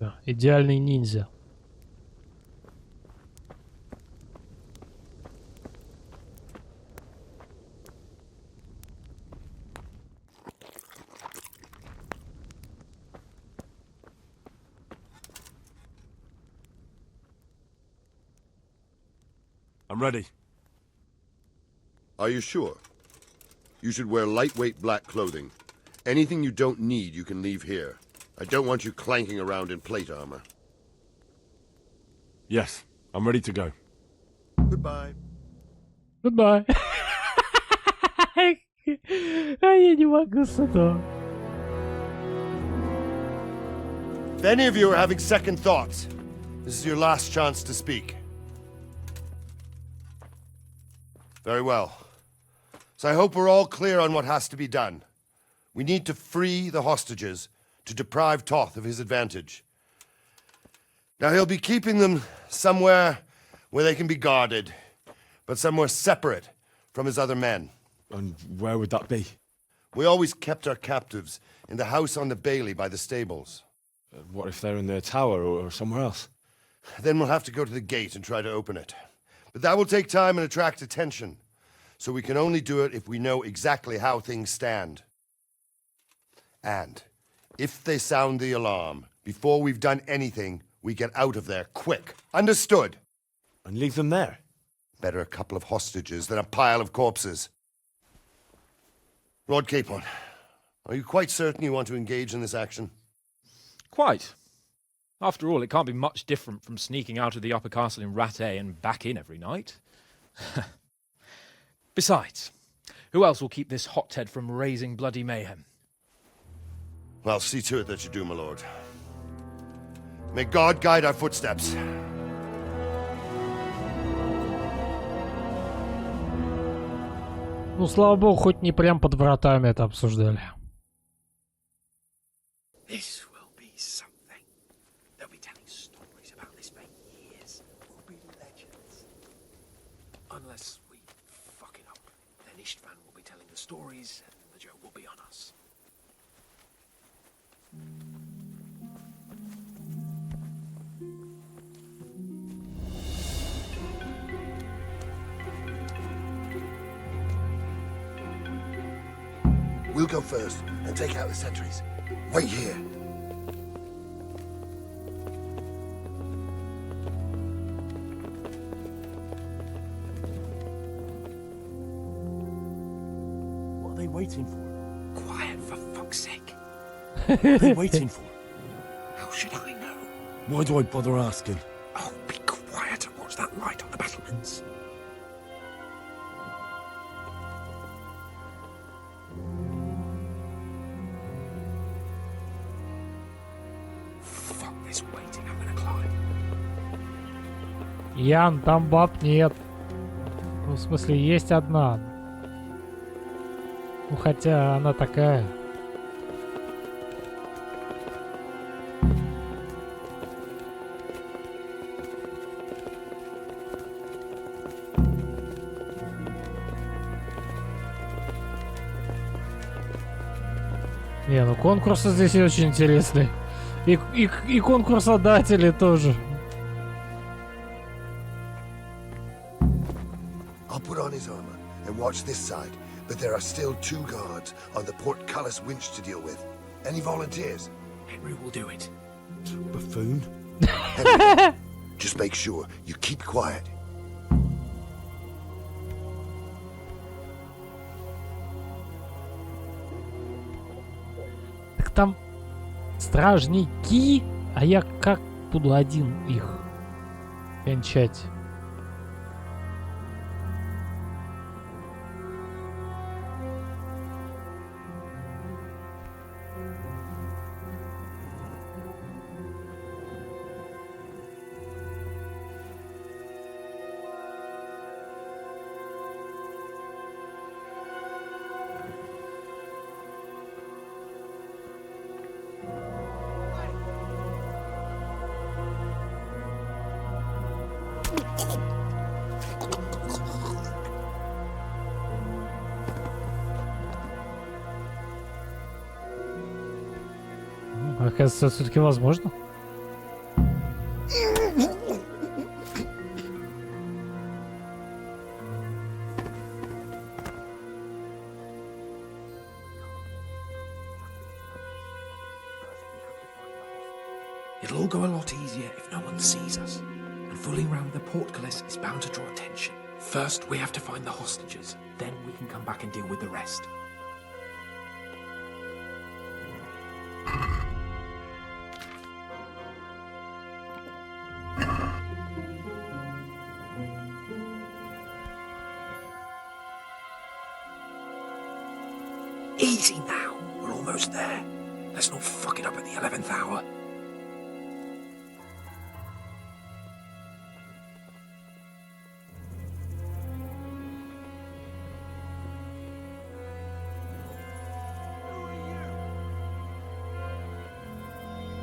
Да, идеальный ниндзя. I'm ready. Are you sure? You should wear lightweight black clothing. Anything you don't need, you can leave here. I don't want you clanking around in plate armor. Yes, I'm ready to go. Goodbye. Goodbye. А я не могу с этого. If any of you are having second thoughts, this is your last chance to speak. Very well. So I hope we're all clear on what has to be done. We need to free the hostages to deprive Toth of his advantage. Now he'll be keeping them somewhere where they can be guarded, but somewhere separate from his other men. And where would that be? We always kept our captives in the house on the Bailey by the stables. What if they're in their tower or somewhere else? Then we'll have to go to the gate and try to open it. But that will take time and attract attention. So we can only do it if we know exactly how things stand. And if they sound the alarm, before we've done anything, we get out of there quick. Understood? And leave them there? Better a couple of hostages than a pile of corpses. Lord Capon, are you quite certain you want to engage in this action? Quite. After all, it can't be much different from sneaking out of the upper castle in Rattay and back in every night. Besides, who else will keep this hothead from raising bloody mayhem? Well, see to it that you do, my lord. May God guide our footsteps. Ну, слава богу, хоть не прям под вратами это обсуждали. This will be something. They'll be telling stories about this for years. Will be legends. Unless we fuck it up, then Istvan will be telling the stories, and the joke will be on us. We'll go first and take out the sentries. Wait here. What are they waiting for? Quiet, for fuck's sake. What are they waiting for? How should I know? Why do I bother asking? Oh, be quiet and watch that light on the battlements. Fuck this waiting, I'm gonna climb. Ян, там баб нет. Ну, в смысле, есть одна. Ну, хотя она такая. Не, ну конкурсы здесь очень интересные. И конкурсодатели тоже. I'll put on his armor and watch this side, but there are still 2 guards on the portcullis winch to deal with. Any volunteers? Henry will do it. Buffoon? Henry, just make sure you keep quiet. Так там стражники, а я как буду один их кончать? Оказывается, все-таки возможно. It'll all go a lot easier if no one sees us. And fooling around with the portcullis is bound to draw attention. First, we have to find the hostages. Then we can come back and deal with the rest. Easy now. We're almost there. Let's not fuck it up at the 11th hour.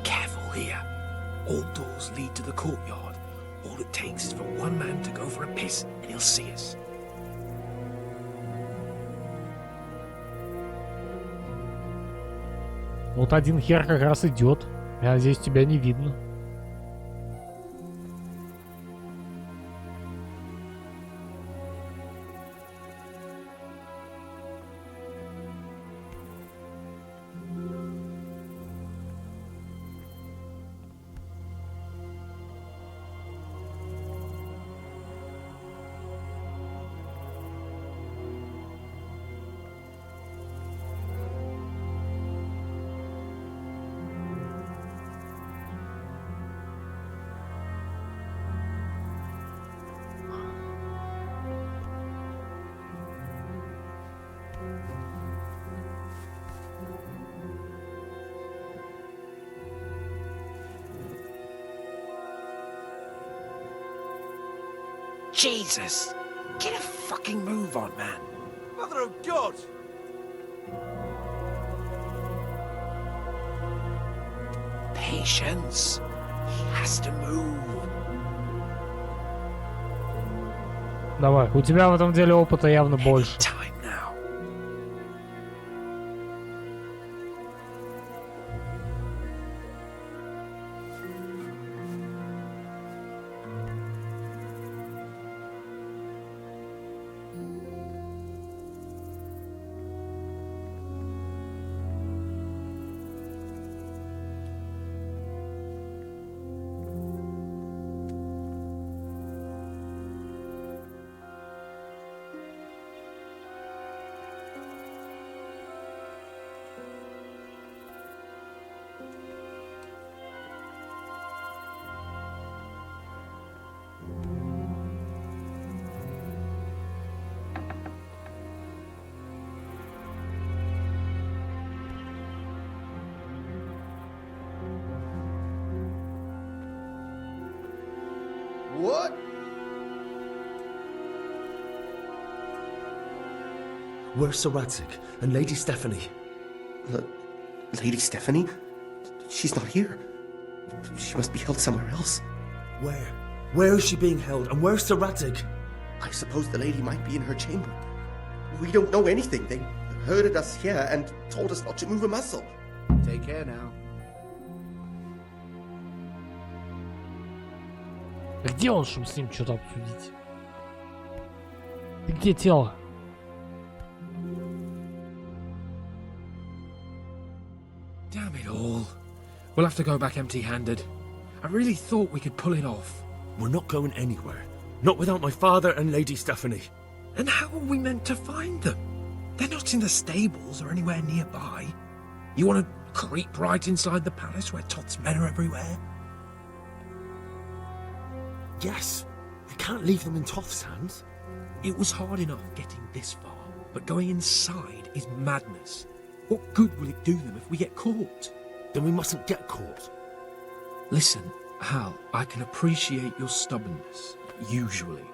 Careful here. All doors lead to the courtyard. All it takes is for one man to go for a piss and he'll see us. Вот один хер как раз идет. А здесь тебя не видно. Jesus! Get a fucking move on, man. Mother of God! Patience. He has to move. Давай, у тебя в этом деле опыта явно больше. Time now. What? Where's Sir Radzik and Lady Stephanie? Lady Stephanie? She's not here. She must be held somewhere else. Where? Where is she being held? And where's Sir Radzik? I suppose the lady might be in her chamber. We don't know anything. They herded us here and told us not to move a muscle. Take care now. Где он, чтобы с ним что-то обсудить? Ты где тело? Damn it all. We'll have to go back empty-handed. I really thought we could pull it off. We're not going anywhere. Not without my father and Lady Stephanie. And how are we meant to find them? They're not in the stables or anywhere nearby. You want to creep right inside the palace where Toth's men are everywhere? Yes. We can't leave them in Toth's hands. It was hard enough getting this far, but going inside is madness. What good will it do them if we get caught? Then we mustn't get caught. Listen, Hal, I can appreciate your stubbornness, usually.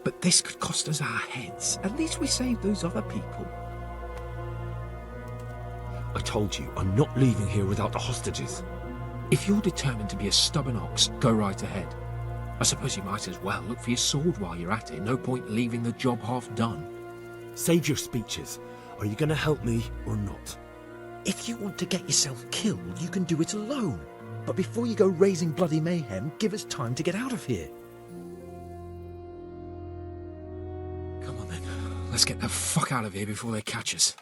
But this could cost us our heads. At least we saved those other people. I told you, I'm not leaving here without the hostages. If you're determined to be a stubborn ox, go right ahead. I suppose you might as well look for your sword while you're at it. No point leaving the job half done. Save your speeches. Are you going to help me or not? If you want to get yourself killed, you can do it alone. But before you go raising bloody mayhem, give us time to get out of here. Come on then, let's get the fuck out of here before they catch us.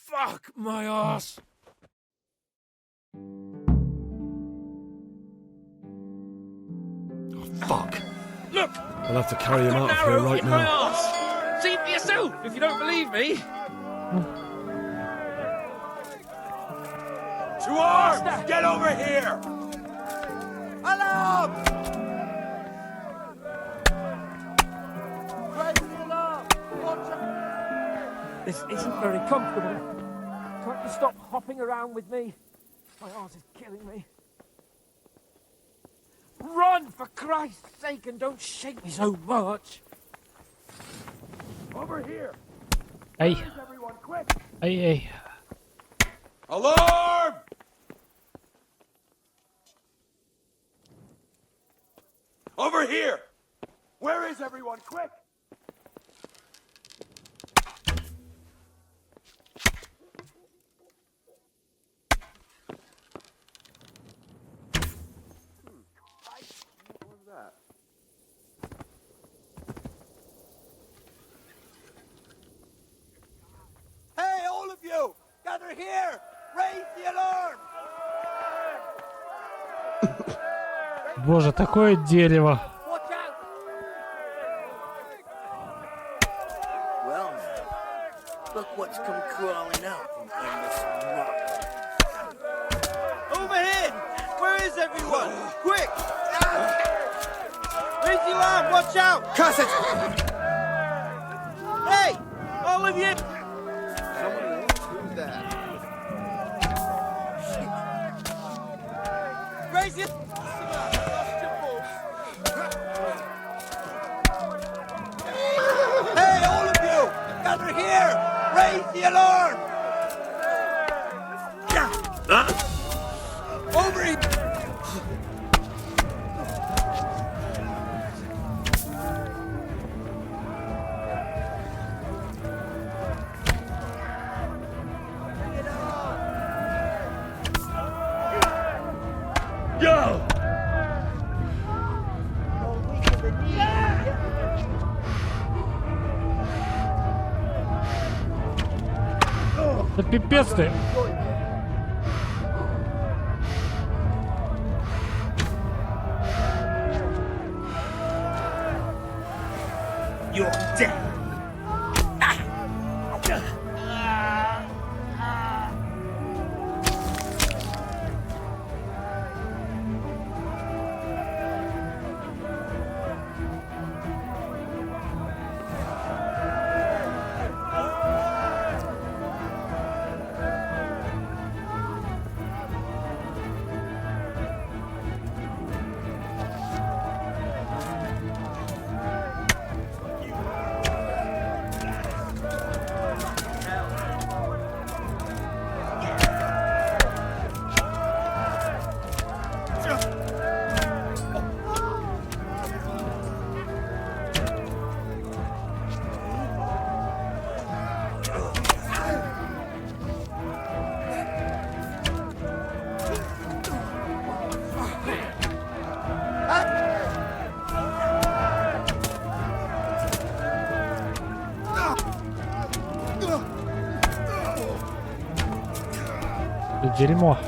Fuck my ass! Fuck. Look! I'll have to carry him out of here right in my now. arse! See for yourself if you don't believe me! To arms! Get over here! Alarm! Raise the alarm! Watch out! This isn't very comfortable. Can't you stop hopping around with me? My arse is killing me. Run, for Christ's sake, and don't shake me so much. Over here. Ай, Everyone, quick! ай. Alarm! Over here! Where is everyone? Quick! Hey, all of you! Gather here! Raise the alarm! Боже, такое дерево. Watch out! Well, now, look what's come crawling out from under some rock. Overhead! Where is everyone? Quick! Raise the alarm! Watch out! Curse it! Hey! All of you! Who's there? Raise it! Hey, all of you! Gather here! Raise the alarm! Over here! Да пипец ты. You're dead. Это дерьмо.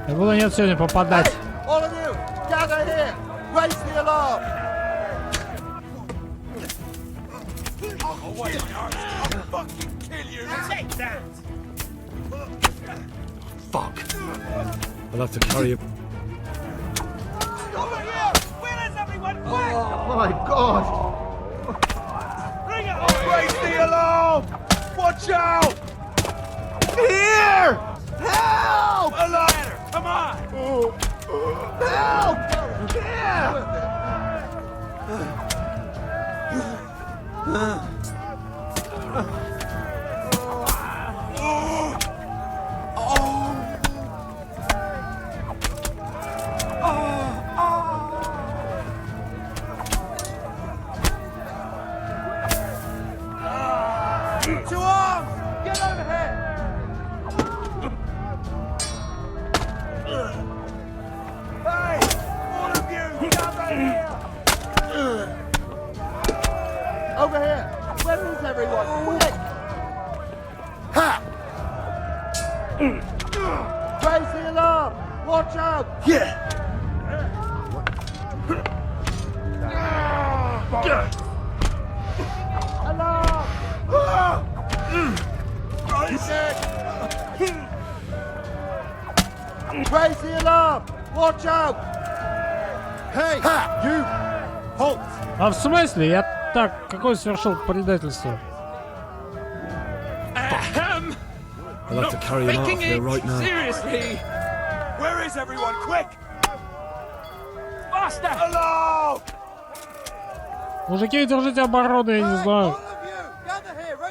Я буду нет сегодня попадать. All of you! Gather here! Raise the alarm! Oh, wait, I'll fucking kill you! Take that! Fuck. I'll have to carry him. Over here! Where is everyone? Quick! Oh my god! Bring it on! Raise the alarm! Watch out! Here! Help! A ladder! Come on! Help! Here! To arms! Get over here! Hey! All of you! Gather here! Over here! Where is everyone? Quick! Ha! Raise the alarm! Watch out! Yeah! Alarm! Raise the alarm! Watch out! Hey! You! Halt! А в смысле? Я так, какое совершил предательство? I'll have to carry him out of here right now. Seriously! Where is everyone? Quick! Faster! Alarm! Мужики, держите оборону, я не знаю.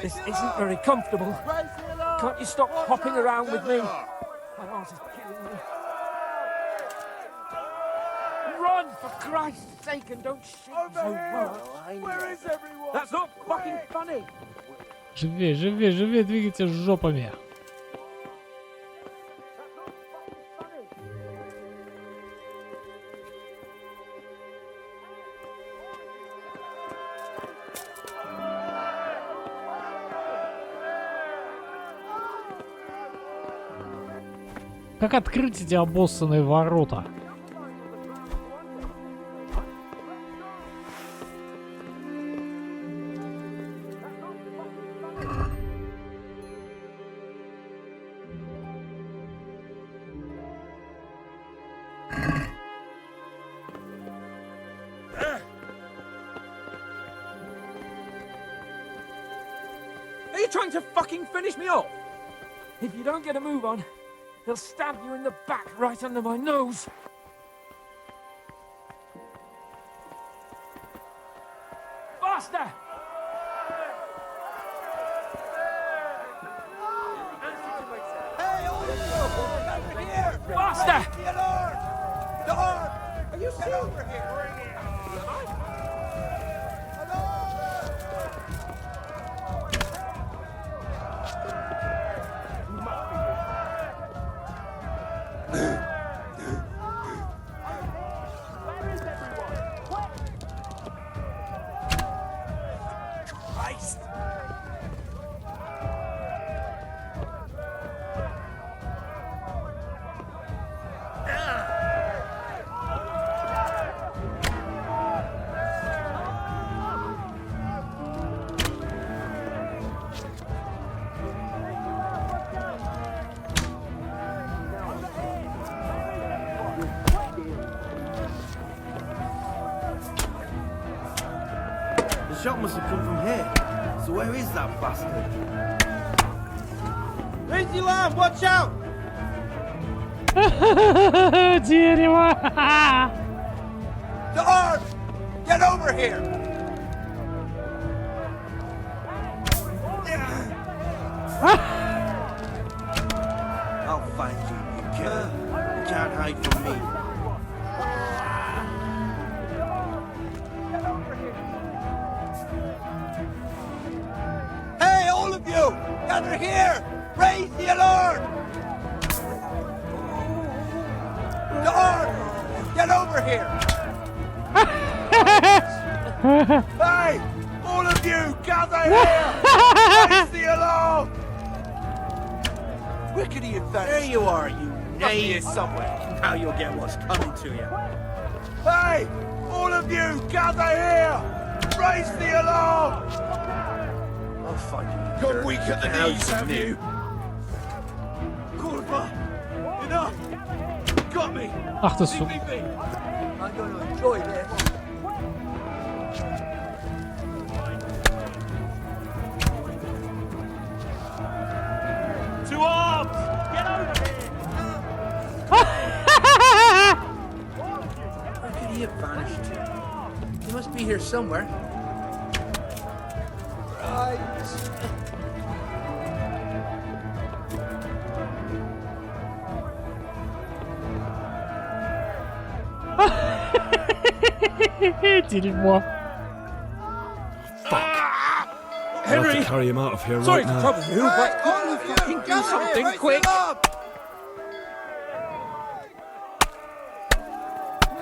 This isn't very comfortable. Can't you stop hopping around with me? My heart is killing me. Run, for Christ's sake, and don't shake so much. Where is everyone? That's not fucking funny. Живее, живее, живее, двигайте жопами. Как открыть эти обоссанные ворота? Are you trying to fucking finish me off? If you don't get a move on, they'll stab you in the back right under my nose. Faster! Faster! Are you still over here? The shot must have come from here. So where is that bastard? Raise the alarm! Watch out! Дерево! The arms! Get over here! I'll find you, you killer. You can't hide from me. Hey, all of you! Gather here! Raise the alarm! The arms! Get over here! Hey! All of you, gather here! Raise the alarm! Wickedy advantage. There you are, you knave somewhere. Now you'll get what's coming to you. Hey! All of you, gather here! Raise the alarm! I'll find you. Got weak at the knees, have you? Kurva! Enough! Got me! Ах ты, сука. I'm going to enjoy this. To arms! Get over here! Where could he have vanished to? He must be here somewhere. Right. Дерьмо. I'll have to carry him out of here Sorry right to now. trouble you, but can't you fucking do something quick?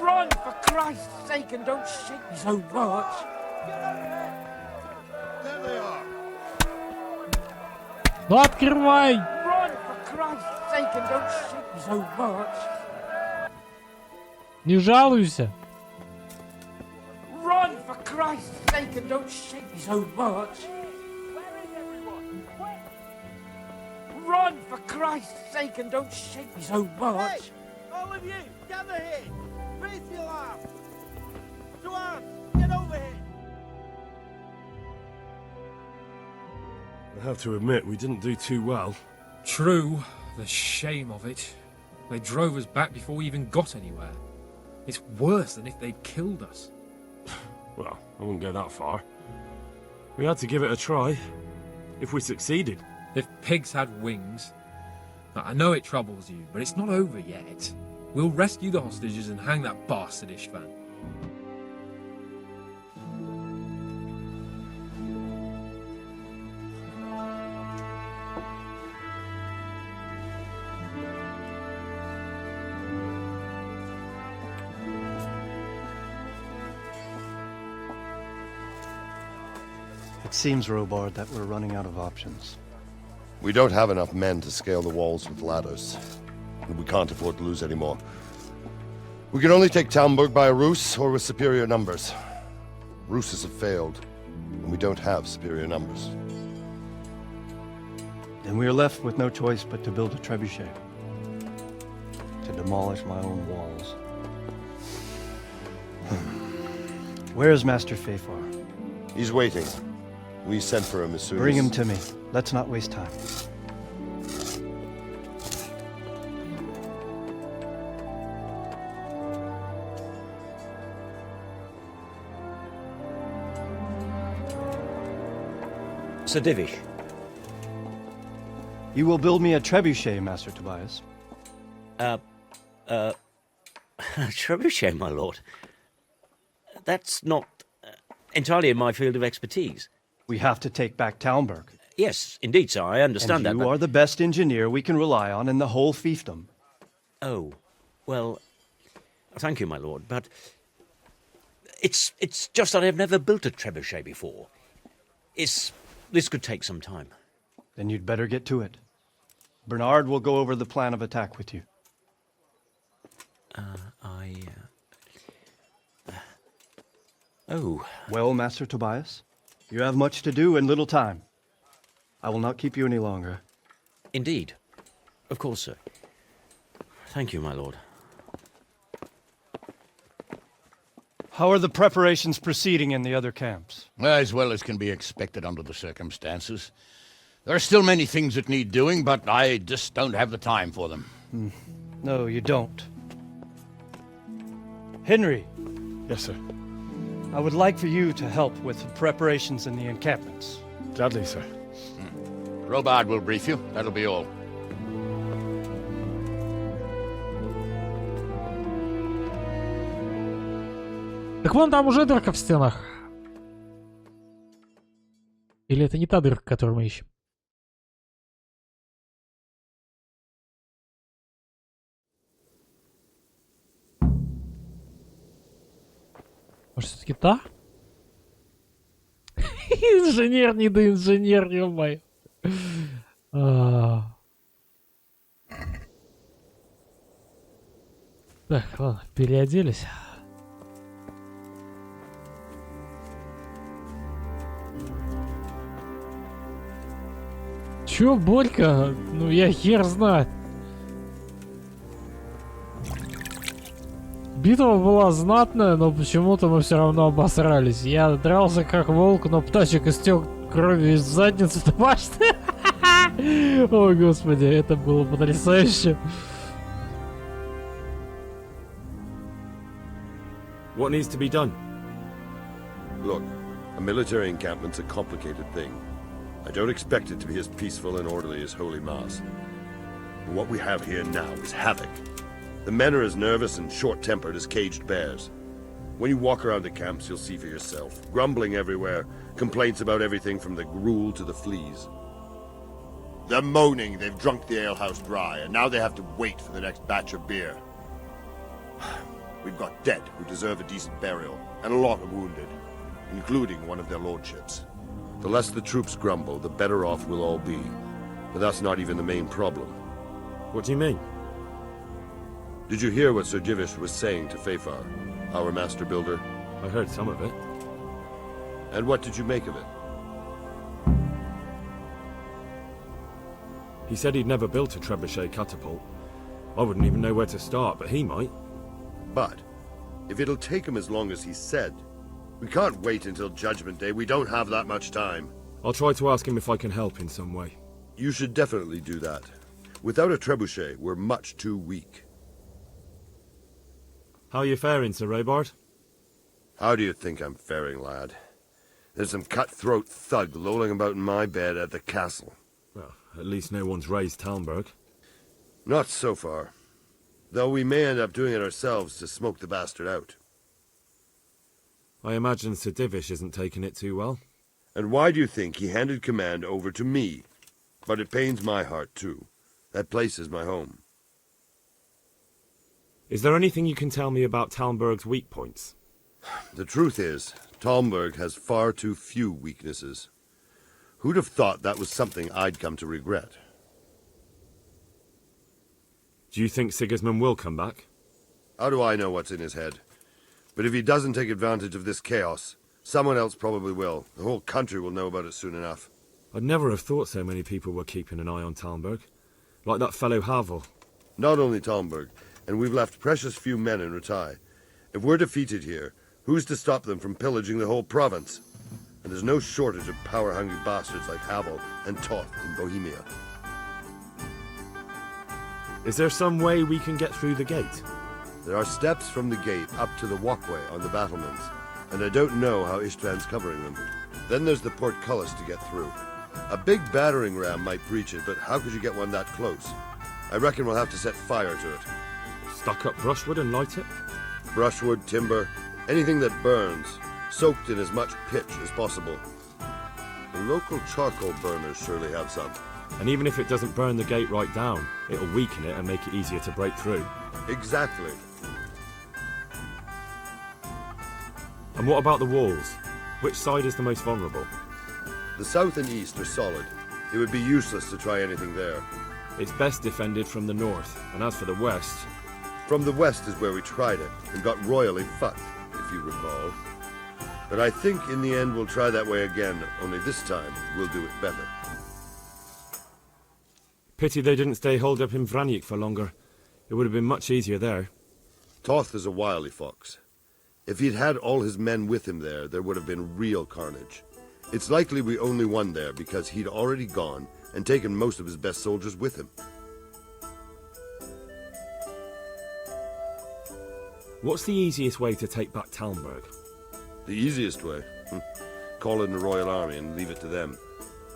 Run, for Christ's sake, and don't shake me so much. There they are. Ну открывай! Run, for Christ's sake, and don't shake me so much. Не жалуйся. Run, for Christ's sake, and don't shake me so much. Run, for Christ's sake, and don't shake me so much. Hey, all of you, gather here. Raise the alarm. To arms, get over here. I have to admit, we didn't do too well. True, the shame of it. They drove us back before we even got anywhere. It's worse than if they'd killed us. Well, I wouldn't go that far. We had to give it a try. If we succeeded. If pigs had wings... Now, I know it troubles you, but it's not over yet. We'll rescue the hostages and hang that bastard Istvan. It seems, Robard, that we're running out of options. We don't have enough men to scale the walls with ladders. And we can't afford to lose any more. We can only take Talmberg by a ruse or with superior numbers. Ruses have failed, and we don't have superior numbers. Then we are left with no choice but to build a trebuchet. To demolish my own walls. Where is Master Fafar? He's waiting. We sent for him as soon as... Bring him to me. Let's not waste time. Sir Divish. You will build me a trebuchet, Master Tobias. Trebuchet, my lord. That's not entirely in my field of expertise. We have to take back Talmberg. Yes, indeed, sir, I understand and that. You are the best engineer we can rely on in the whole fiefdom. Oh, well, thank you, my lord, but it's just that I've never built a trebuchet before. This could take some time. Then you'd better get to it. Bernard will go over the plan of attack with you. Oh. Well, Master Tobias, you have much to do and little time. I will not keep you any longer. Indeed. Of course, sir. Thank you, my lord. How are the preparations proceeding in the other camps? As well as can be expected under the circumstances. There are still many things that need doing, but I just don't have the time for them. No, you don't. Henry. Yes, sir. I would like for you to help with the preparations in the encampments. Gladly, sir. Robard will brief you. That'll be all. Так вон там уже дырка в стенах. Или это не та дырка, которую мы ищем? Может, все-таки та? Инженер, не да инженер, ё-моё. Так, ладно, переоделись. Чё, Борька? Ну я хер знает. Битва была знатная, но почему-то мы все равно обосрались. Я дрался как волк, но птачек истек кровью из задницы домашней. О, господи, это было потрясающе. What needs to be done? Look, a military encampment's a complicated thing. I don't expect it to be as peaceful and orderly as Holy Mass. But what we have here now is havoc. The men are as nervous and short-tempered as caged bears. When you walk around the camps, you'll see for yourself. Grumbling everywhere, complaints about everything from the gruel to the fleas. They're moaning they've drunk the alehouse dry, and now they have to wait for the next batch of beer. We've got dead who deserve a decent burial, and a lot of wounded, including one of their lordships. The less the troops grumble, the better off we'll all be. But that's not even the main problem. What do you mean? Did you hear what Sir Divish was saying to Fafar, our master builder? I heard some of it. And what did you make of it? He said he'd never built a trebuchet catapult. I wouldn't even know where to start, but he might. But, if it'll take him as long as he said, we can't wait until Judgment Day. We don't have that much time. I'll try to ask him if I can help in some way. You should definitely do that. Without a trebuchet, we're much too weak. How are you faring, Sir Robard? How do you think I'm faring, lad? There's some cutthroat thug lolling about in my bed at the castle. Well, at least no one's raised Talmberg. Not so far. Though we may end up doing it ourselves to smoke the bastard out. I imagine Sir Divish isn't taking it too well. And why do you think he handed command over to me? But it pains my heart, too. That place is my home. Is there anything you can tell me about Talmberg's weak points? The truth is, Talmberg has far too few weaknesses. Who'd have thought that was something I'd come to regret? Do you think Sigismund will come back? How do I know what's in his head? But if he doesn't take advantage of this chaos, someone else probably will. The whole country will know about it soon enough. I'd never have thought so many people were keeping an eye on Talmberg. Like that fellow Havel. Not only Talmberg, and we've left precious few men in Rattay. If we're defeated here, who's to stop them from pillaging the whole province? And there's no shortage of power-hungry bastards like Havel and Toth in Bohemia. Is there some way we can get through the gate? There are steps from the gate up to the walkway on the battlements, and I don't know how Istvan's covering them. Then there's the portcullis to get through. A big battering ram might breach it, but how could you get one that close? I reckon we'll have to set fire to it. Stuck up brushwood and light it? Brushwood, timber, anything that burns, soaked in as much pitch as possible. The local charcoal burners surely have some. And even if it doesn't burn the gate right down, it'll weaken it and make it easier to break through. Exactly. And what about the walls? Which side is the most vulnerable? The south and east are solid. It would be useless to try anything there. It's best defended from the north, and as for the west... From the west is where we tried it, and got royally fucked, if you recall. But I think in the end we'll try that way again, only this time we'll do it better. Pity they didn't stay holed up in Vranic for longer. It would have been much easier there. Toth is a wily fox. If he'd had all his men with him there, there would have been real carnage. It's likely we only won there because he'd already gone and taken most of his best soldiers with him. What's the easiest way to take back Talmberg? The easiest way? Call in the Royal Army and leave it to them.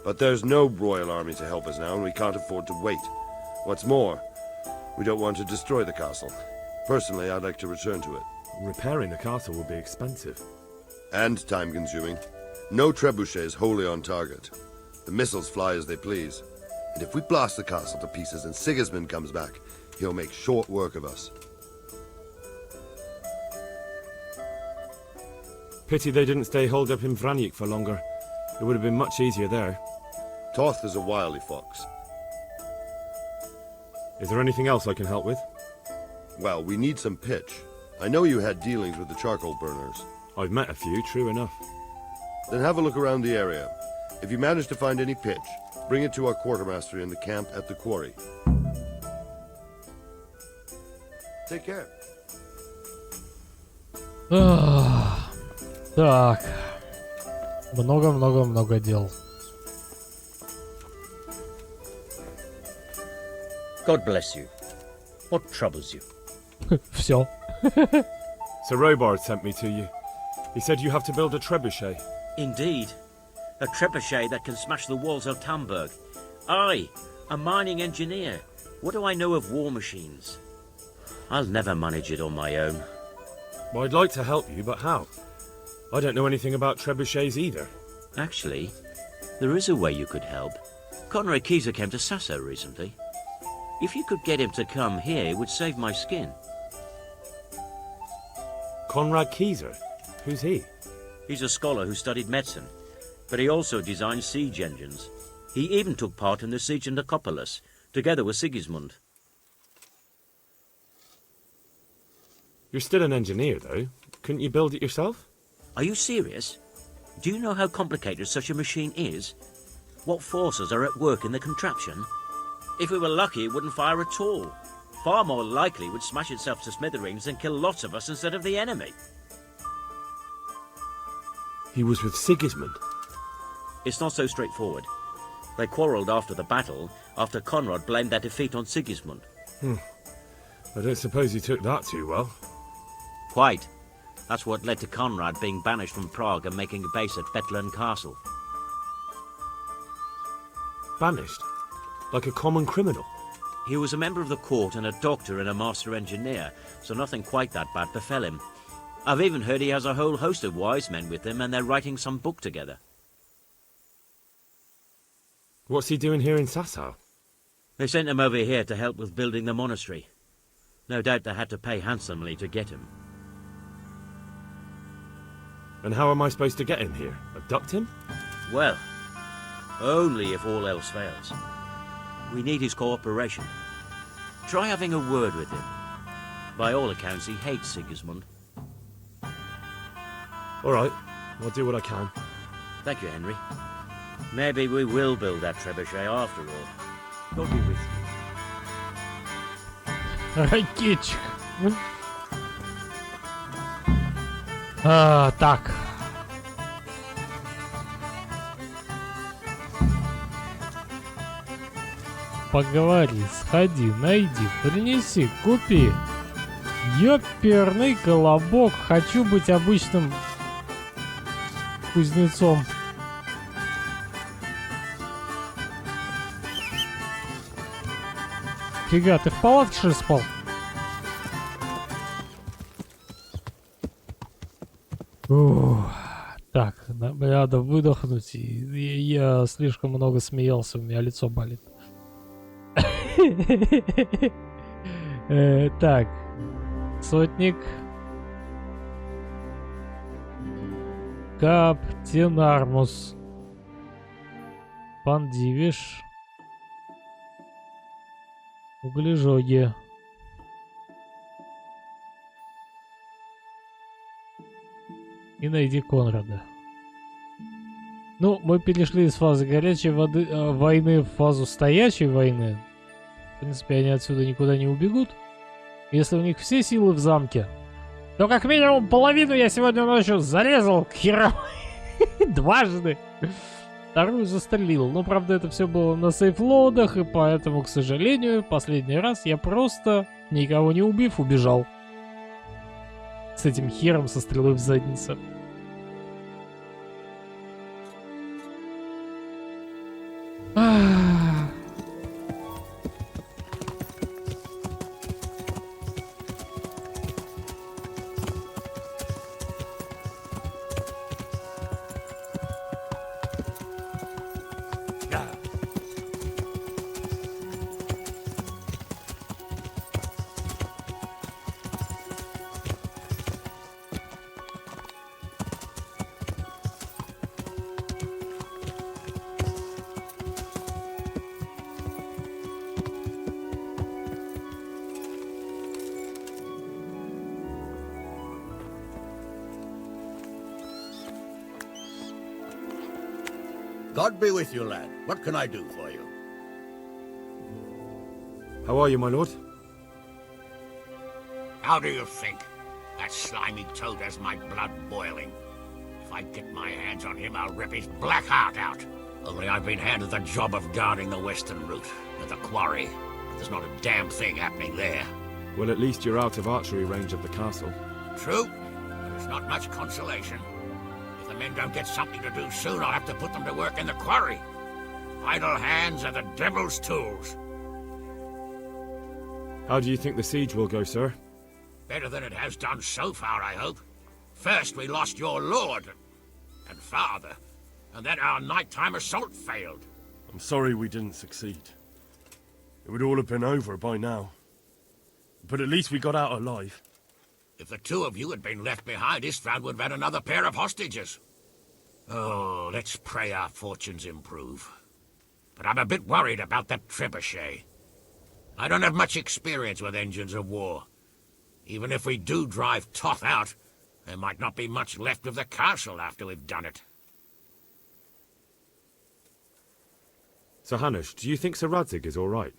But there's no Royal Army to help us now, and we can't afford to wait. What's more, we don't want to destroy the castle. Personally, I'd like to return to it. Repairing the castle will be expensive. And time-consuming. No trebuchet is wholly on target. The missiles fly as they please. And if we blast the castle to pieces and Sigismund comes back, he'll make short work of us. Pity they didn't stay holed up in Vranic for longer. It would have been much easier there. Toth is a wily fox. Is there anything else I can help with? Well, we need some pitch. I know you had dealings with the charcoal burners. I've met a few, true enough. Then have a look around the area. If you manage to find any pitch, bring it to our quartermaster in the camp at the quarry. Take care. Так. Много-много-много дел. God bless you. What troubles you? Все. Sir Robard sent me to you. He said you have to build a trebuchet. Indeed. A trebuchet that can smash the walls of Talmberg. I, a mining engineer. What do I know of war machines? I'll never manage it on my own. Well, I'd like to help you, but how? I don't know anything about trebuchets either. Actually, there is a way you could help. Conrad Keyser came to Sasso recently. If you could get him to come here, it would save my skin. Conrad Keyser? Who's he? He's a scholar who studied medicine, but he also designed siege engines. He even took part in the siege of Nicopolis, together with Sigismund. You're still an engineer, though. Couldn't you build it yourself? Are you serious? Do you know how complicated such a machine is? What forces are at work in the contraption? If we were lucky, it wouldn't fire at all. Far more likely, it would smash itself to smithereens and kill lots of us instead of the enemy. He was with Sigismund. It's not so straightforward. They quarrelled after the battle, after Conrad blamed their defeat on Sigismund. I don't suppose he took that too well. Quite. That's what led to Conrad being banished from Prague and making a base at Bethlen Castle. Banished? Like a common criminal? He was a member of the court and a doctor and a master engineer, so nothing quite that bad befell him. I've even heard he has a whole host of wise men with him and they're writing some book together. What's he doing here in Sasau? They sent him over here to help with building the monastery. No doubt they had to pay handsomely to get him. And how am I supposed to get him here? Abduct him? Well, only if all else fails. We need his cooperation. Try having a word with him. By all accounts, he hates Sigismund. All right, I'll do what I can. Thank you, Henry. Maybe we will build that trebuchet after all. God be with you. Ракетчик. Так. Поговори, сходи, найди, принеси, купи. Ёперный колобок. Хочу быть обычным кузнецом. Фига, ты в палатке, что ли, спал? Ух, так, надо выдохнуть. Я слишком много смеялся, у меня лицо болит. Так, сотник. Каптенармус. Пандивиш. Углежоги. И найди Конрада. Ну, мы перешли из фазы горячей войны в фазу стоячей войны. В принципе, они отсюда никуда не убегут. Если у них все силы в замке, то как минимум половину я сегодня ночью зарезал к херам. Дважды. Вторую застрелил. Но, правда, это все было на сейфлоудах, и поэтому, к сожалению, последний раз я просто, никого не убив, убежал. С этим хером со стрелой в задницу. God be with you, lad. What can I do for you? How are you, my lord? How do you think? That slimy toad has my blood boiling. If I get my hands on him, I'll rip his black heart out. Only I've been handed the job of guarding the western route, at the quarry. There's not a damn thing happening there. Well, at least you're out of archery range of the castle. True, but it's not much consolation. If the men don't get something to do soon, I'll have to put them to work in the quarry. Idle hands are the devil's tools. How do you think the siege will go, sir? Better than it has done so far, I hope. First we lost your lord and father, and then our nighttime assault failed. I'm sorry we didn't succeed. It would all have been over by now. But at least we got out alive. If the two of you had been left behind, Istvan would have had another pair of hostages. Oh, let's pray our fortunes improve. But I'm a bit worried about that trebuchet. I don't have much experience with engines of war. Even if we do drive Toth out, there might not be much left of the castle after we've done it. Sir Hanush, do you think Sir Radzig is all right?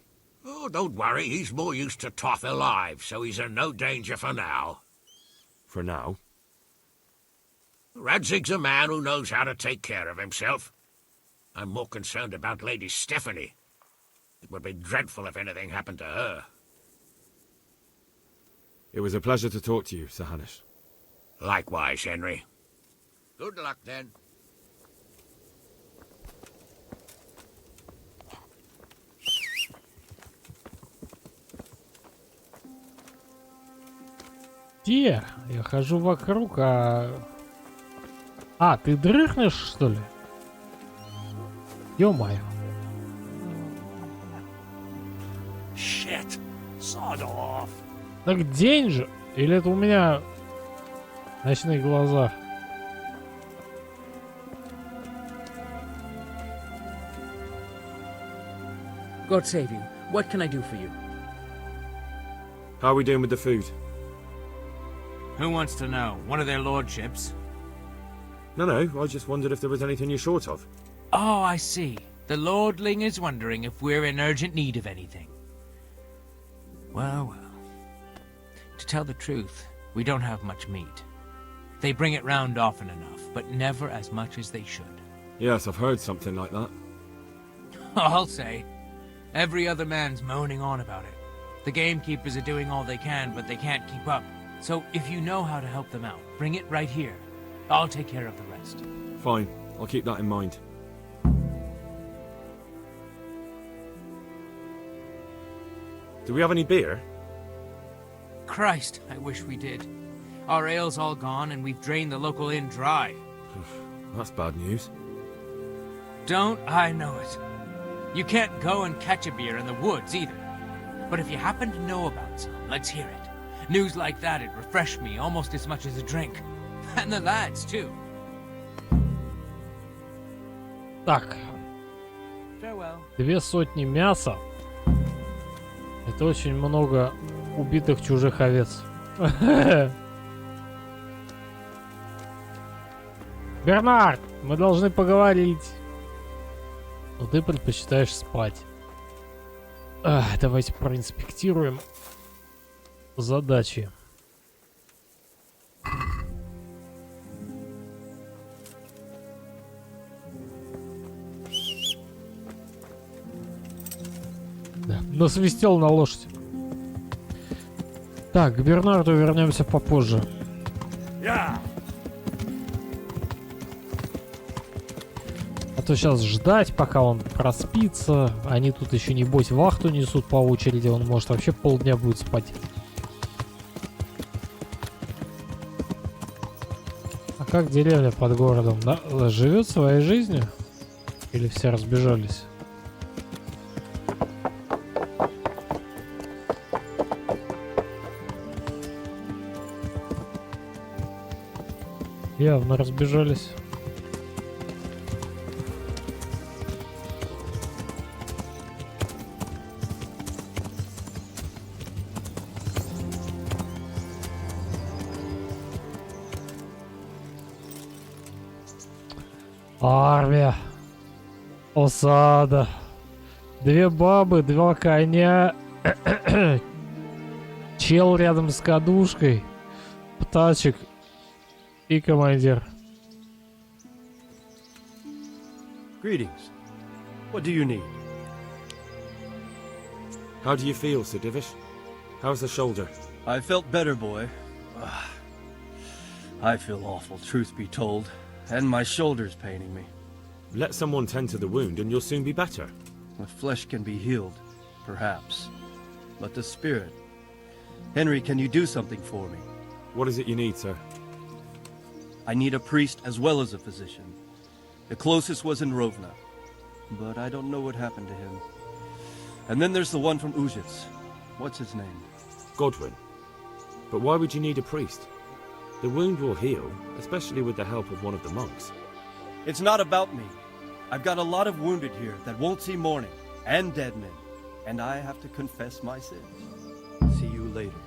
Oh, don't worry, he's more used to Toth alive, so he's in no danger for now. For now? Radzig's a man who knows how to take care of himself. I'm more concerned about Lady Stephanie. It would be dreadful if anything happened to her. It was a pleasure to talk to you, Sir Hanush. Likewise, Henry. Good luck, then. Где? Я хожу вокруг, а... А, ты дрыхнешь, что ли? Ё-моё. Shit! Sod off! Так день же! Или это у меня ночные глаза? God save you. What can I do for you? How are we doing with the food? Who wants to know? One of their lordships? No, I just wondered if there was anything you're short of. Oh, I see. The lordling is wondering if we're in urgent need of anything. Well, well. To tell the truth, we don't have much meat. They bring it round often enough, but never as much as they should. Yes, I've heard something like that. I'll say. Every other man's moaning on about it. The gamekeepers are doing all they can, but they can't keep up. So if you know how to help them out, bring it right here. I'll take care of the rest. Fine, I'll keep that in mind. Do we have any beer? Christ, I wish we did. Our ale's all gone and we've drained the local inn dry. That's bad news. Don't I know it? You can't go and catch a beer in the woods either. But if you happen to know about some, let's hear it. News like that'd refresh me almost as much as a drink. And the lads, too. Так. Farewell. 200 мяса. Это очень много убитых чужих овец. Бернард, мы должны поговорить. Но ты предпочитаешь спать. Давайте проинспектируем задачи. Да, насвистел на лошадь. Так, к Бернарду вернемся попозже. А то сейчас ждать, пока он проспится. Они тут еще, небось, вахту несут по очереди. Он, может, вообще полдня будет спать. А как деревня под городом? Да? Живет своей жизнью? Или все разбежались? Явно разбежались. Армия. Осада. 2 бабы, 2 коня. Чел рядом с кадушкой. Птачек. И командир. Greetings. What do you need? How do you feel, Sir Divish? How's the shoulder? I felt better, boy. I feel awful, truth be told. And my shoulder's paining me. Let someone tend to the wound and you'll soon be better. The flesh can be healed, perhaps. But the spirit... Henry, can you do something for me? What is it you need, sir? I need a priest as well as a physician. The closest was in Rovna, but I don't know what happened to him. And then there's the one from Uzhitz. What's his name? Godwin. But why would you need a priest? The wound will heal, especially with the help of one of the monks. It's not about me. I've got a lot of wounded here that won't see morning, and dead men. And I have to confess my sins. See you later.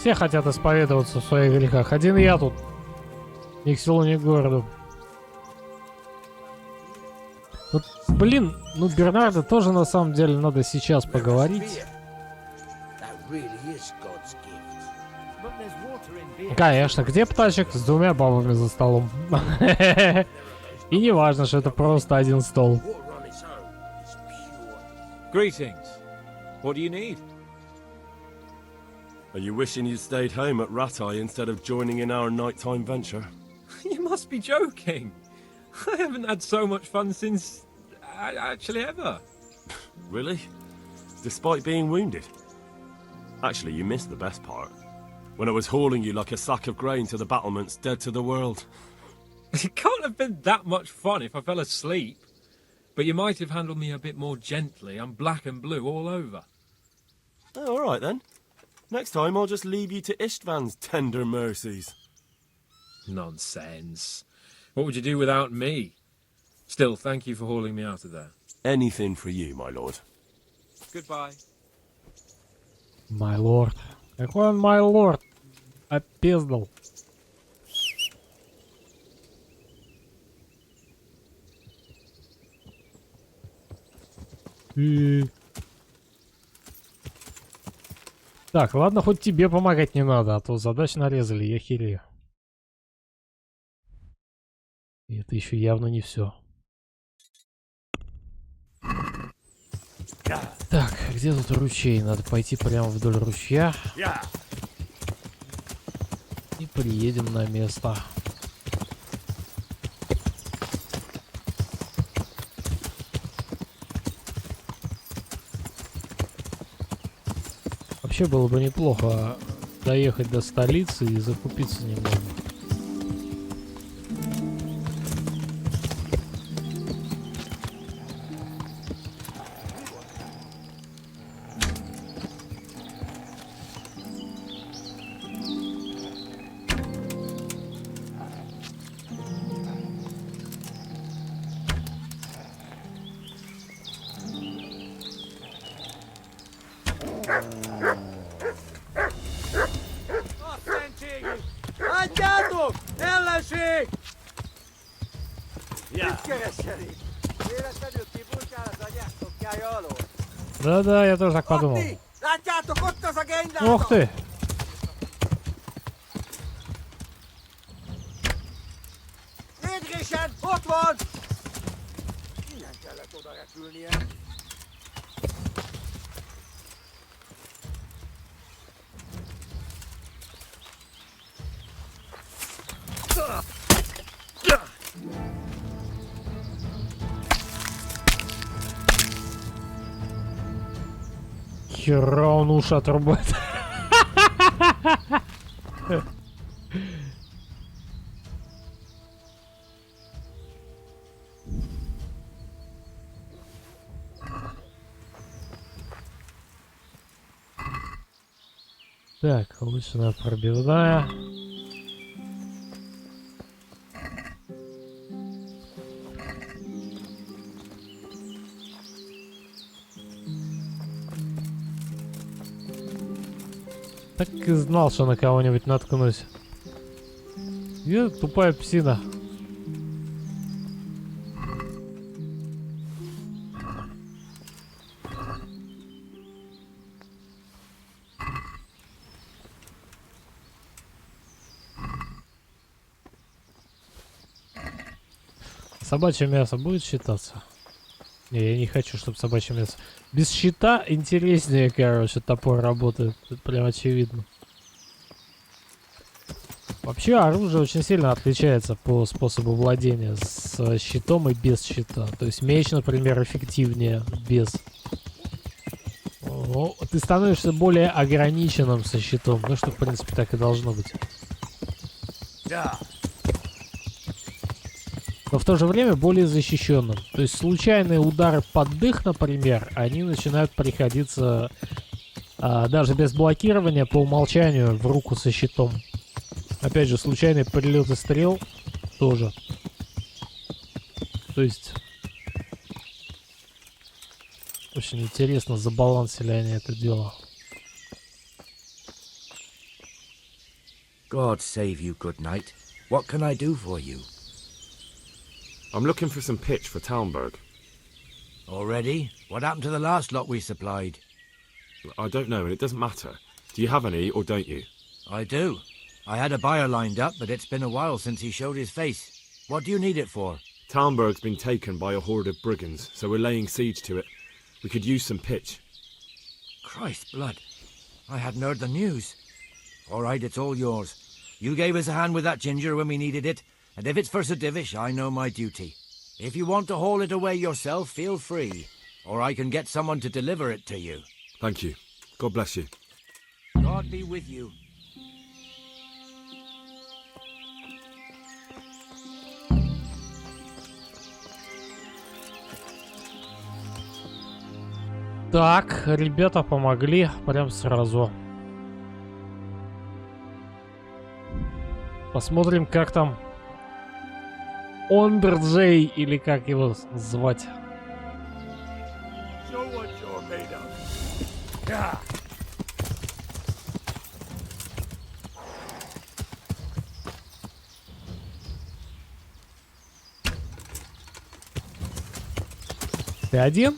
Все хотят исповедоваться в своих грехах. Один я тут. Ни к селу, ни к городу. Вот, блин, ну Бернарду тоже на самом деле надо сейчас поговорить. Конечно, где птачек с двумя бабами за столом? И не важно, что это просто один стол. Greetings. What do you need? Are you wishing you'd stayed home at Rattay instead of joining in our nighttime venture? You must be joking. I haven't had so much fun since... actually ever. Really? Despite being wounded? Actually, you missed the best part. When I was hauling you like a sack of grain to the battlements, dead to the world. It can't have been that much fun if I fell asleep. But you might have handled me a bit more gently. I'm black and blue all over. Oh, all right then. Next time I'll just leave you to Istvan's tender mercies. Nonsense. What would you do without me? Still, thank you for hauling me out of there. Anything for you, my lord. Goodbye. My lord. Какой он my lord? Опездал. Так, ладно, хоть тебе помогать не надо, а то задач нарезали, я херею. И это еще явно не все. Так, где тут ручей? Надо пойти прямо вдоль ручья. И приедем на место. Вообще было бы неплохо доехать до столицы и закупиться немного. Да-да, я тоже так подумал. Ух ты! Хера он уши отрубает. Так, улучшенная пробивная. Так и знал, что на кого-нибудь наткнусь. Где тупая псина? Собачье мясо будет считаться? Не, я не хочу, чтобы собачье мясо. Без щита интереснее, короче, топор работает. Это прям очевидно. Вообще оружие очень сильно отличается по способу владения с щитом и без щита. То есть меч, например, эффективнее без. Ну, ты становишься более ограниченным со щитом. Ну что, в принципе, так и должно быть. Но в то же время более защищенным. То есть случайные удары под дых, например, они начинают приходиться даже без блокирования по умолчанию в руку со щитом. Опять же, случайные прилеты стрел тоже. То есть очень интересно, забалансили они это дело. God save you, good knight. What can I do for you? I'm looking for some pitch for Talmberg. Already? What happened to the last lot we supplied? I don't know, and it doesn't matter. Do you have any, or don't you? I do. I had a buyer lined up, but it's been a while since he showed his face. What do you need it for? Talmberg's been taken by a horde of brigands, so we're laying siege to it. We could use some pitch. Christ's blood. I hadn't heard the news. All right, it's all yours. You gave us a hand with that ginger when we needed it, and if it's for Sir Divish, I know my duty. If you want to haul it away yourself, feel free, or I can get someone to deliver it to you. Thank you. God bless you. God be with you. Так, ребята помогли прям сразу. Посмотрим, как там Ондрджей, или как его звать. Show what you're made of. Yeah. Ты один?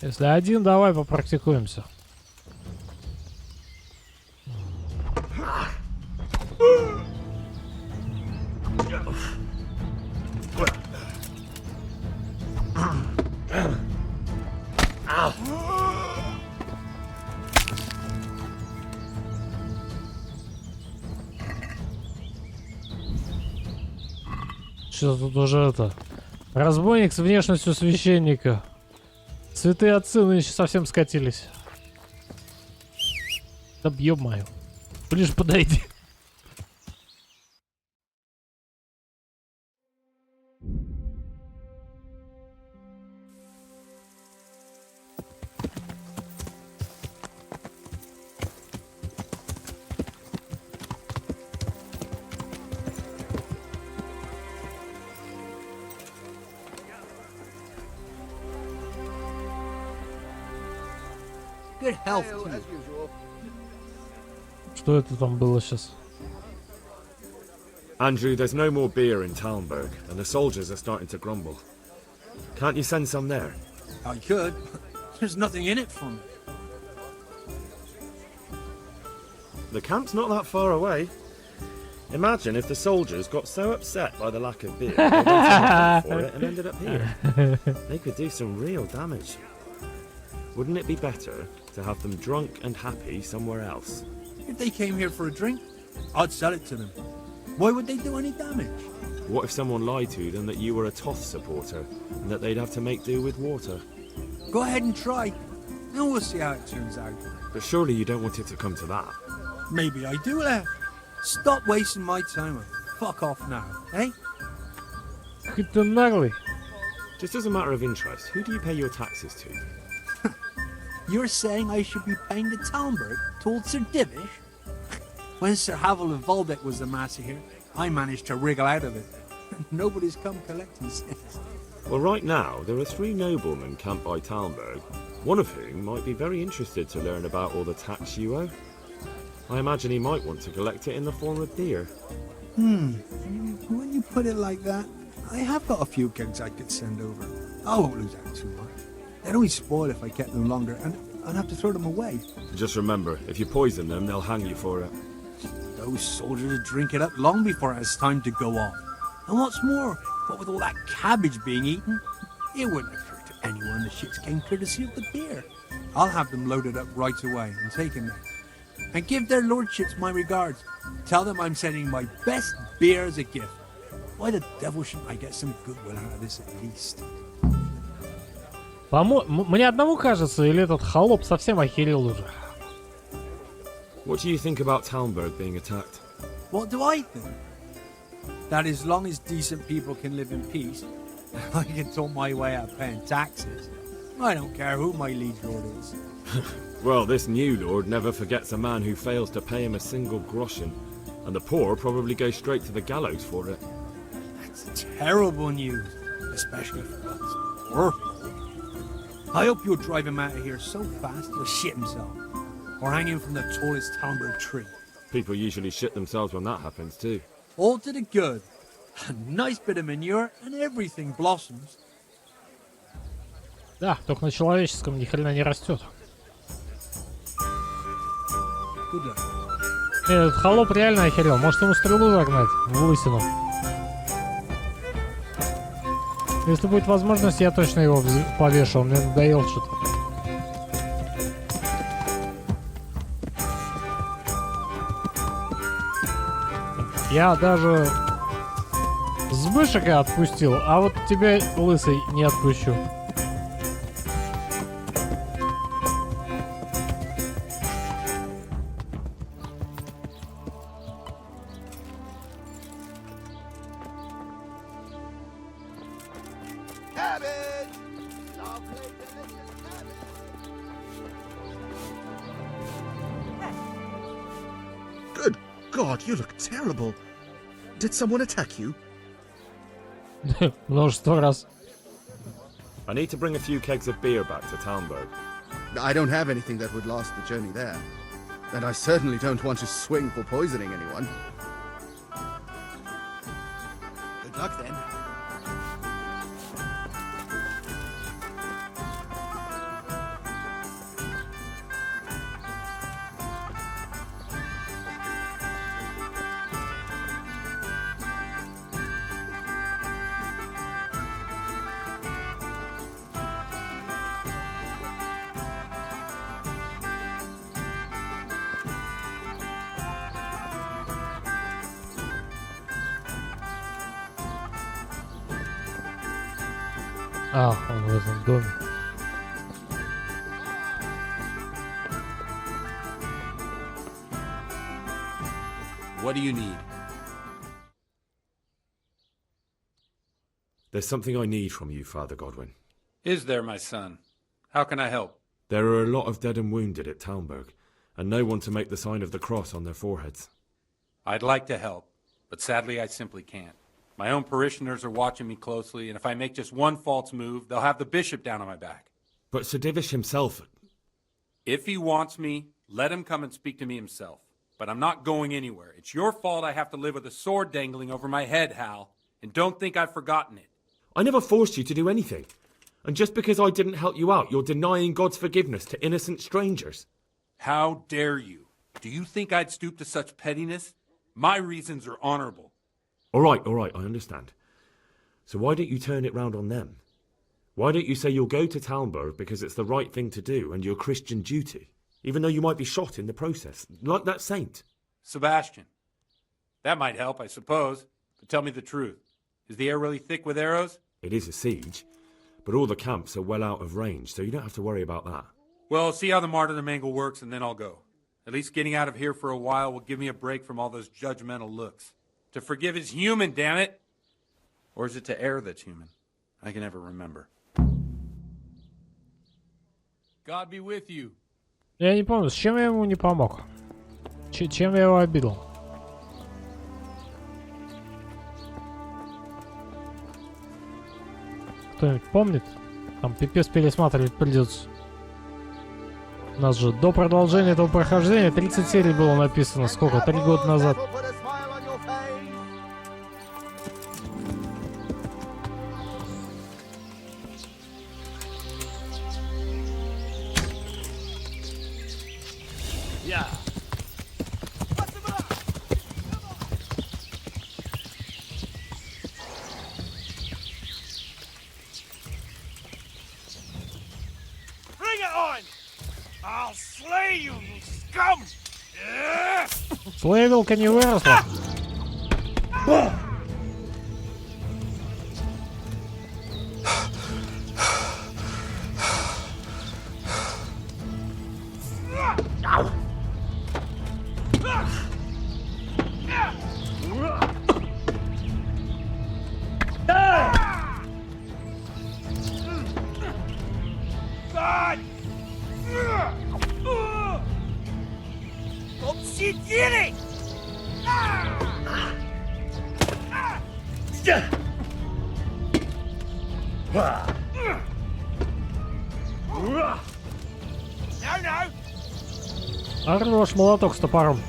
Если один, давай попрактикуемся. Что тут уже это? Разбойник с внешностью священника. Святые отцы нынче совсем скатились. Да бьёб мою. Ближе подойди. Good health to you. Что это там было сейчас? Andrew, there's no more beer in Talmberg, and the soldiers are starting to grumble. Can't you send some there? I could. There's nothing in it for me. The camp's not that far away. Imagine if the soldiers got so upset by the lack of beer, they went to for it and ended up here. They could do some real damage. Wouldn't it be better to have them drunk and happy somewhere else? If they came here for a drink, I'd sell it to them. Why would they do any damage? What if someone lied to them that you were a Toth supporter and that they'd have to make do with water? Go ahead and try, and we'll see how it turns out. But surely you don't want it to come to that. Maybe I do that. Stop wasting my time and fuck off now, eh? Хоть ты наглый. Just as a matter of interest, who do you pay your taxes to? You're saying I should be paying the Talmberg towards Sir Divish? When Sir Havel of Volbeck was the master here, I managed to wriggle out of it. Nobody's come collecting since. Well, right now, there are 3 noblemen camped by Talmberg, one of whom might be very interested to learn about all the tax you owe. I imagine he might want to collect it in the form of beer. When you put it like that, I have got a few kegs I could send over. I won't lose out too much. They'd only spoil if I kept them longer, and I'd have to throw them away. Just remember, if you poison them, they'll hang you for it. Those soldiers would drink it up long before it has time to go off. And what's more, what with all that cabbage being eaten, it wouldn't occur to anyone the shits came courtesy of the beer. I'll have them loaded up right away and taken there. And give their lordships my regards. Tell them I'm sending my best beer as a gift. Why the devil shouldn't I get some goodwill out of this at least? Мне одному кажется, или этот холоп совсем охерел уже? What do you think about Talmberg being attacked? What do I think? That as long as decent people can live in peace, I can talk my way out of paying taxes. I don't care who my liege lord is. Well, this new lord never forgets a man who fails to pay him a single groschen, and the poor probably go straight to the gallows for it. That's terrible news, especially for us poor. I hope you'll drive him out of here so fast he'll shit himself. Or hang him from the tallest Talmberg tree. People usually shit themselves when that happens too. All to the good. A nice bit of manure and everything blossoms. Да, только на человеческом ни хрена не растет. Good luck. Этот холоп реально охерел. Может ему стрелу загнать в лысину? Если будет возможность, я точно его повешу. Он мне надоел что-то. Я даже Збышика отпустил, а вот тебя, лысый, не отпущу. Good God, you look terrible. Did someone attack you? Множество раз. I need to bring a few kegs of beer back to Talmberg. I don't have anything that would last the journey there. And I certainly don't want to swing for poisoning anyone. Good luck then. А, он в этом доме. What do you need? There's something I need from you, Father Godwin. Is there, my son? How can I help? There are a lot of dead and wounded at Talmberg, and no one to make the sign of the cross on their foreheads. I'd like to help, but sadly I simply can't. My own parishioners are watching me closely, and if I make just one false move, they'll have the bishop down on my back. But Sir Divish himself... If he wants me, let him come and speak to me himself. But I'm not going anywhere. It's your fault I have to live with a sword dangling over my head, Hal. And don't think I've forgotten it. I never forced you to do anything. And just because I didn't help you out, you're denying God's forgiveness to innocent strangers. How dare you? Do you think I'd stoop to such pettiness? My reasons are honorable. All right, I understand. So why don't you turn it round on them? Why don't you say you'll go to Talmberg because it's the right thing to do and your Christian duty, even though you might be shot in the process, like that saint? Sebastian. That might help, I suppose. But tell me the truth. Is the air really thick with arrows? It is a siege, but all the camps are well out of range, so you don't have to worry about that. Well, see how the martyrdom angle works and then I'll go. At least getting out of here for a while will give me a break from all those judgmental looks. To forgive is human, damn it! Or is it to err that's human? I can never remember. God be with you. Я не помню, с чем я ему не помог. Чем я его обидел? Кто-нибудь помнит? Там пипец пересматривать придется. У нас же до продолжения этого прохождения 30 серий было написано. Сколько? 3 года назад. Слейвилка не выросла. Отомстите! Хорош, молоток с топором.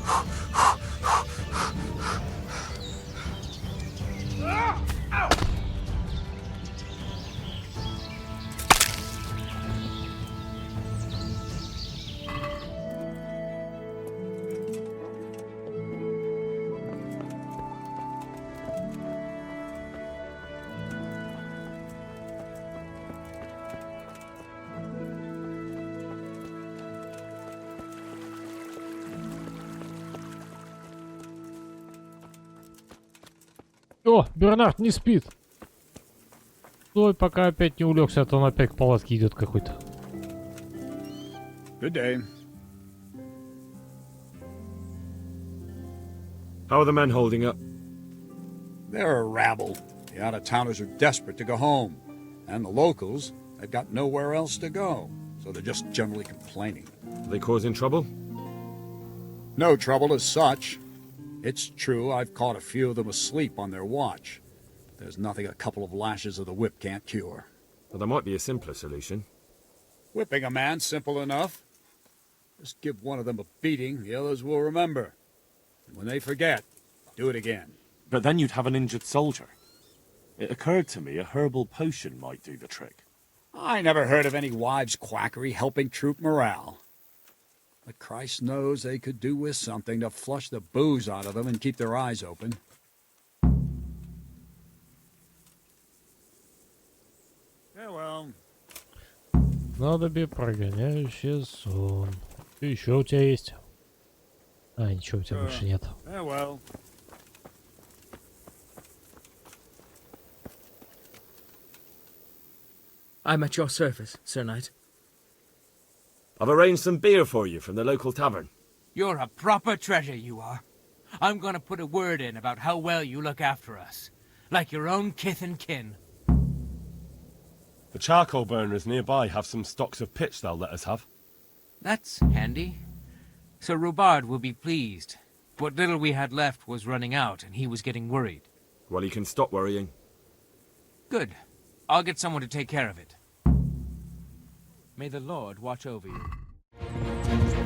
О, Бернард не спит. Стой, пока опять не улегся, а то он опять к палатке идет какой-то. Good day. How are the men holding up? They're a rabble. The out-of-towners are desperate to go home. And the locals, they've got nowhere else to go. So they're just generally complaining. Are they causing trouble? No trouble as such. It's true I've caught a few of them asleep on their watch. There's nothing a couple of lashes of the whip can't cure. Well, there might be a simpler solution. Whipping a man, simple enough. Just give one of them a beating, the others will remember. And when they forget, do it again. But then you'd have an injured soldier. It occurred to me a herbal potion might do the trick. I never heard of any wives' quackery helping troop morale. But Christ knows they could do with something to flush the booze out of them and keep their eyes open. Farewell. Снадобье, прогоняющее сон. Что еще у тебя есть? А, ничего у тебя больше нет. Farewell. I'm at your service, Sir Knight. I've arranged some beer for you from the local tavern. You're a proper treasure, you are. I'm gonna put a word in about how well you look after us. Like your own kith and kin. The charcoal burners nearby have some stocks of pitch they'll let us have. That's handy. Sir Rubard will be pleased. What little we had left was running out, and he was getting worried. Well, you can stop worrying. Good. I'll get someone to take care of it. May the Lord watch over you.